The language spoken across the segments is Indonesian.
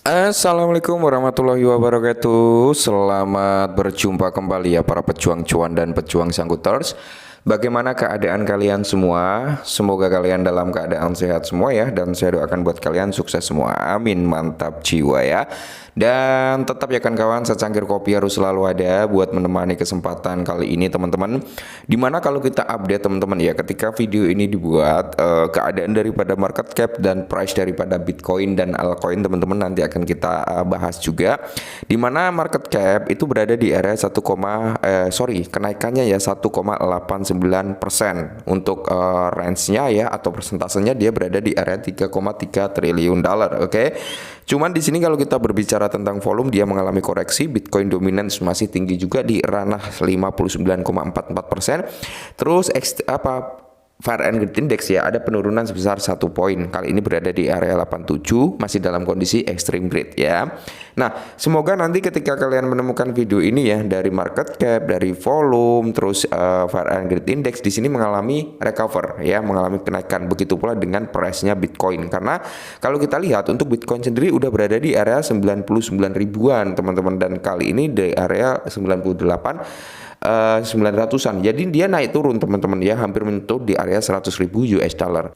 Assalamualaikum warahmatullahi wabarakatuh. Selamat berjumpa kembali ya para pejuang cuan dan pejuang sangkuters. Bagaimana keadaan kalian semua? Semoga kalian dalam keadaan sehat semua ya. Dan saya doakan buat kalian sukses semua. Amin, mantap jiwa ya. Dan tetap ya kan kawan, secangkir kopi harus selalu ada buat menemani kesempatan kali ini teman-teman. Dimana kalau kita update teman-teman ya, ketika video ini dibuat, keadaan daripada market cap dan price daripada Bitcoin dan altcoin teman-teman nanti akan kita bahas juga. Dimana market cap itu berada di area kenaikannya ya 1,89%. Untuk range-nya ya atau persentasenya dia berada di area 3,3 triliun dolar. Oke. Cuman di sini kalau kita berbicara tentang volume, dia mengalami koreksi. Bitcoin dominance masih tinggi juga di ranah 59,44%. Terus Fair and Greed Index ya ada penurunan sebesar 1 poin. Kali ini berada di area 87, masih dalam kondisi extreme greed ya. Nah, semoga nanti ketika kalian menemukan video ini ya dari market cap, dari volume, terus Fair and Greed Index di sini mengalami recover ya, mengalami kenaikan. Begitu pula dengan price-nya Bitcoin. Karena kalau kita lihat untuk Bitcoin sendiri udah berada di area 99 ribuan, teman-teman, dan kali ini di area 900-an. Jadi dia naik turun teman-teman ya, hampir menyentuh di area 100.000 US dollar.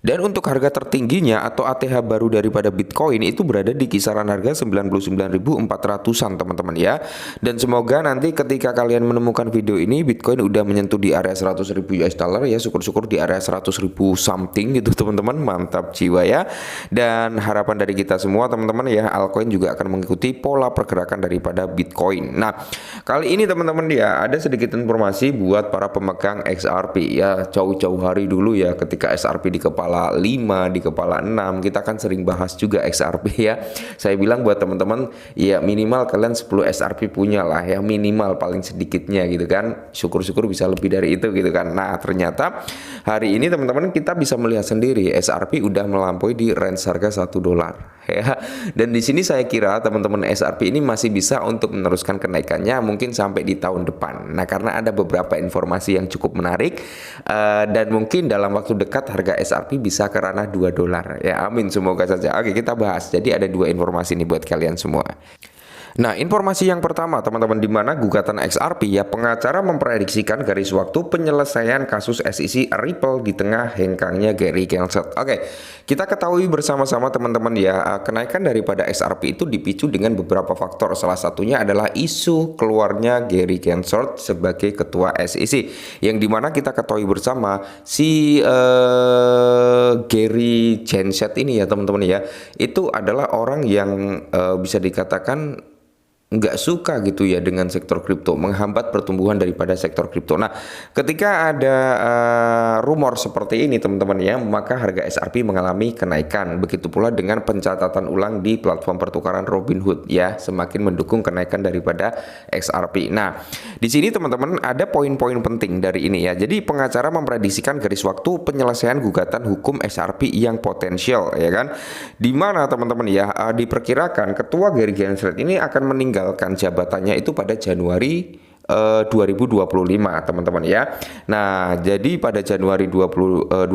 Dan untuk harga tertingginya atau ATH baru daripada Bitcoin itu berada di kisaran harga 99.400-an teman-teman ya. Dan semoga nanti ketika kalian menemukan video ini Bitcoin udah menyentuh di area 100.000 US dollar ya, syukur-syukur di area 100.000 something gitu teman-teman, mantap jiwa ya. Dan harapan dari kita semua teman-teman ya, altcoin juga akan mengikuti pola pergerakan daripada Bitcoin. Nah, kali ini teman-teman ya ada sedikit informasi buat para pemegang XRP ya. Jauh-jauh hari dulu ya ketika XRP di kepala 5, di kepala 6 kita kan sering bahas juga XRP ya. Saya bilang buat teman-teman ya minimal kalian 10 XRP punya lah ya, minimal paling sedikitnya gitu kan. Syukur-syukur bisa lebih dari itu gitu kan. Nah, ternyata hari ini teman-teman kita bisa melihat sendiri XRP udah melampaui di range harga $1 ya. Dan di sini saya kira teman-teman XRP ini masih bisa untuk meneruskan kenaikannya mungkin sampai di tahun depan. Nah, karena ada beberapa informasi yang cukup menarik dan mungkin dalam waktu dekat harga XRP bisa ke ranah $2 ya, amin semoga saja. Oke, kita bahas. Jadi ada dua informasi nih buat kalian semua. Nah, informasi yang pertama teman-teman, di mana gugatan XRP ya, pengacara memprediksikan garis waktu penyelesaian kasus SEC Ripple di tengah hengkangnya Gary Gensler. Oke, kita ketahui bersama-sama teman-teman ya, kenaikan daripada XRP itu dipicu dengan beberapa faktor. Salah satunya adalah isu keluarnya Gary Gensler sebagai ketua SEC, yang dimana kita ketahui bersama si Gary Gensler ini ya teman-teman ya, itu adalah orang yang bisa dikatakan nggak suka gitu ya dengan sektor kripto, menghambat pertumbuhan daripada sektor kripto. Nah, ketika ada rumor seperti ini teman-teman ya, maka harga XRP mengalami kenaikan. Begitu pula dengan pencatatan ulang di platform pertukaran Robinhood ya, semakin mendukung kenaikan daripada XRP. Nah, di sini teman-teman ada poin-poin penting dari ini ya. Jadi pengacara memprediksikan garis waktu penyelesaian gugatan hukum XRP yang potensial ya kan. Di mana teman-teman ya, diperkirakan ketua Gary Gensler ini akan meninggalkan jabatannya itu pada Januari 2025 teman-teman ya. Nah, jadi pada Januari 2025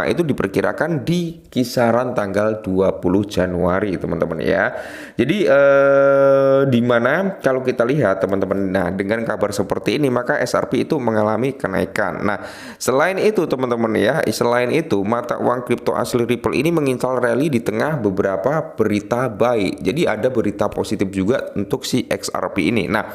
itu diperkirakan di kisaran tanggal 20 Januari teman-teman ya. Jadi di mana kalau kita lihat teman-teman, nah dengan kabar seperti ini maka XRP itu mengalami kenaikan. Nah, selain itu teman-teman ya, selain itu mata uang kripto asli Ripple ini mengincar rally di tengah beberapa berita baik. Jadi ada berita positif juga untuk si XRP ini. Nah,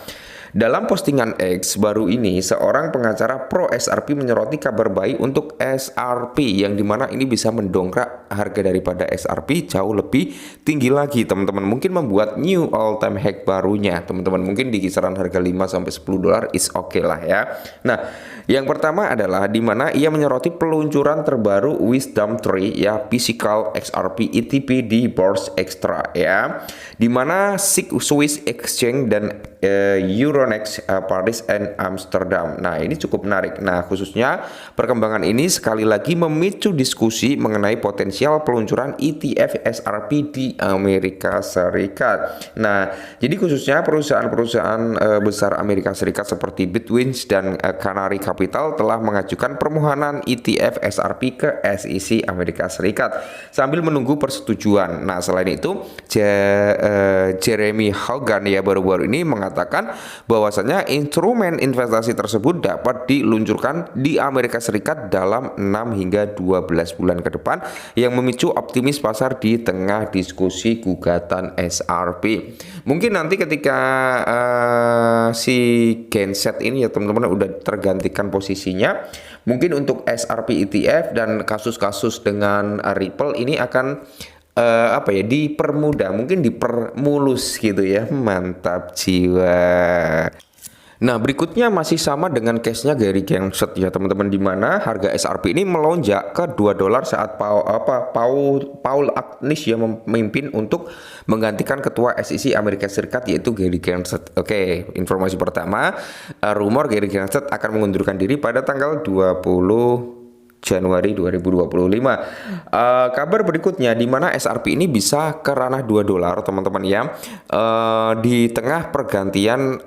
dalam postingan X baru ini, seorang pengacara pro XRP menyoroti kabar baik untuk XRP, yang dimana ini bisa mendongkrak harga daripada XRP jauh lebih tinggi lagi teman-teman. Mungkin membuat new all time high barunya teman-teman, mungkin di kisaran harga 5-10 is oke lah ya. Nah, yang pertama adalah dimana ia menyoroti peluncuran terbaru Wisdom Tree ya, physical XRP ETP di Bourse Extra ya, dimana Swiss Exchange dan Euronext Paris and Amsterdam. Nah, ini cukup menarik. Nah, khususnya perkembangan ini sekali lagi memicu diskusi mengenai potensial peluncuran ETF SRP di Amerika Serikat. Nah, jadi khususnya perusahaan-perusahaan besar Amerika Serikat seperti Bitwins dan Canary Capital telah mengajukan permohonan ETF SRP ke SEC Amerika Serikat sambil menunggu persetujuan. Nah, selain itu, Jeremy Hogan ya baru-baru ini mengatakan bahwasanya instrumen investasi tersebut dapat diluncurkan di Amerika Serikat dalam 6 hingga 12 bulan ke depan yang memicu optimis pasar di tengah diskusi gugatan SRP. Mungkin nanti ketika si genset ini ya teman-teman udah tergantikan posisinya, mungkin untuk SRP ETF dan kasus-kasus dengan Ripple ini akan dipermudah, mungkin dipermulus gitu ya. Mantap jiwa. Nah, berikutnya masih sama dengan case-nya Gary Gensler ya teman-teman, di mana harga SRP ini melonjak ke $2 saat Paul Agnew yang memimpin untuk menggantikan ketua SEC Amerika Serikat yaitu Gary Gensler. Oke, informasi pertama, rumor Gary Gensler akan mengundurkan diri pada tanggal 20 Januari 2025. Kabar berikutnya di mana SRP ini bisa ke ranah $2 teman-teman ya. Di tengah pergantian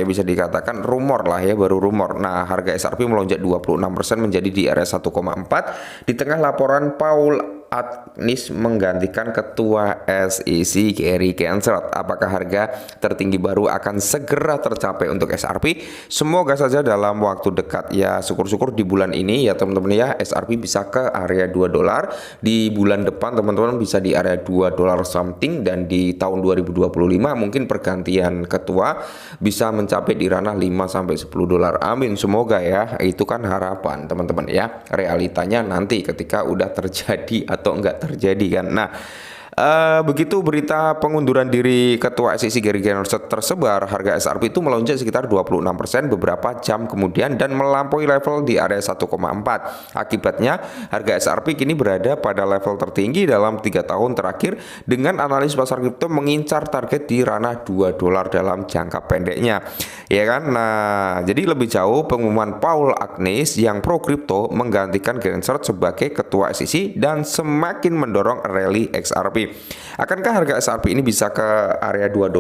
bisa dikatakan rumor lah ya, baru rumor. Nah, harga SRP melonjak 26% menjadi di area 1,4 di tengah laporan Paul Agnew menggantikan ketua SEC Gary Gensler. Apakah harga tertinggi baru akan segera tercapai untuk SRP? Semoga saja dalam waktu dekat ya. Syukur-syukur di bulan ini ya teman-teman ya, SRP bisa ke area $2. Di bulan depan teman-teman bisa di area $2 something, dan di tahun 2025 mungkin pergantian ketua bisa mencapai di ranah 5 sampai $10. Amin, semoga ya. Itu kan harapan teman-teman ya. Realitanya nanti ketika udah terjadi atau enggak terjadi kan. Nah, begitu berita pengunduran diri ketua SEC Gary Gensler tersebar, harga SRP itu melonjak sekitar 26% beberapa jam kemudian dan melampaui level di area 1,4. Akibatnya, harga SRP kini berada pada level tertinggi dalam 3 tahun terakhir dengan analis pasar kripto mengincar target di ranah $2 dalam jangka pendeknya. Ya kan? Nah, jadi lebih jauh pengumuman Paul Agnew yang pro kripto menggantikan Gensler sebagai ketua SEC dan semakin mendorong rally XRP. Akankah harga SRP ini bisa ke area $2?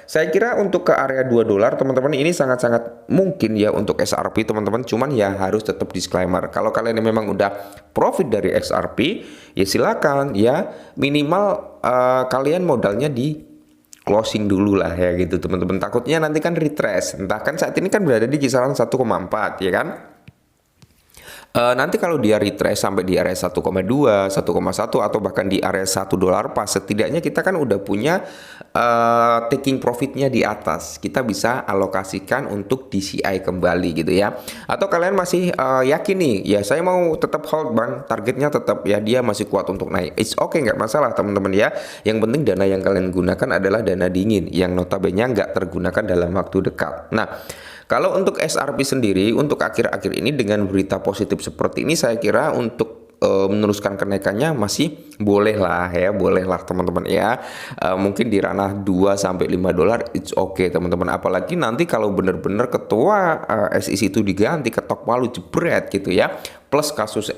Saya kira untuk ke area $2 teman-teman ini sangat-sangat mungkin ya untuk SRP teman-teman. Cuman ya harus tetap disclaimer. Kalau kalian memang udah profit dari XRP ya silakan ya, minimal kalian modalnya di closing dulu lah ya gitu teman-teman. Takutnya nanti kan retrace. Entah kan saat ini kan berada di kisaran 1,4 ya kan. Nanti kalau dia retrace sampai di area 1,2, 1,1 atau bahkan di area $1 pas, setidaknya kita kan udah punya taking profitnya di atas. Kita bisa alokasikan untuk DCI kembali gitu ya. Atau kalian masih yakin nih, ya saya mau tetap hold bang, targetnya tetap ya dia masih kuat untuk naik. It's okay, nggak masalah teman-teman ya. Yang penting dana yang kalian gunakan adalah dana dingin yang notabene nggak tergunakan dalam waktu dekat. Nah, kalau untuk SRP sendiri, untuk akhir-akhir ini dengan berita positif seperti ini, saya kira untuk meneruskan kenaikannya masih boleh lah ya, boleh lah teman-teman ya. Mungkin di ranah 2 sampai $5, it's okay teman-teman. Apalagi nanti kalau benar-benar ketua SEC itu diganti, ketok palu jebret gitu ya. Plus kasus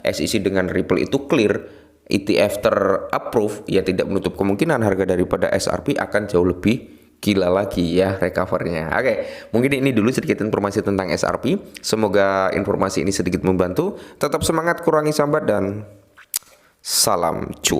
SEC dengan Ripple itu clear, ETF ter-approve, ya tidak menutup kemungkinan harga daripada SRP akan jauh lebih gila lagi ya recovernya. Oke, mungkin ini dulu sedikit informasi tentang SRP. Semoga informasi ini sedikit membantu. Tetap semangat, kurangi sambat, dan salam cuan.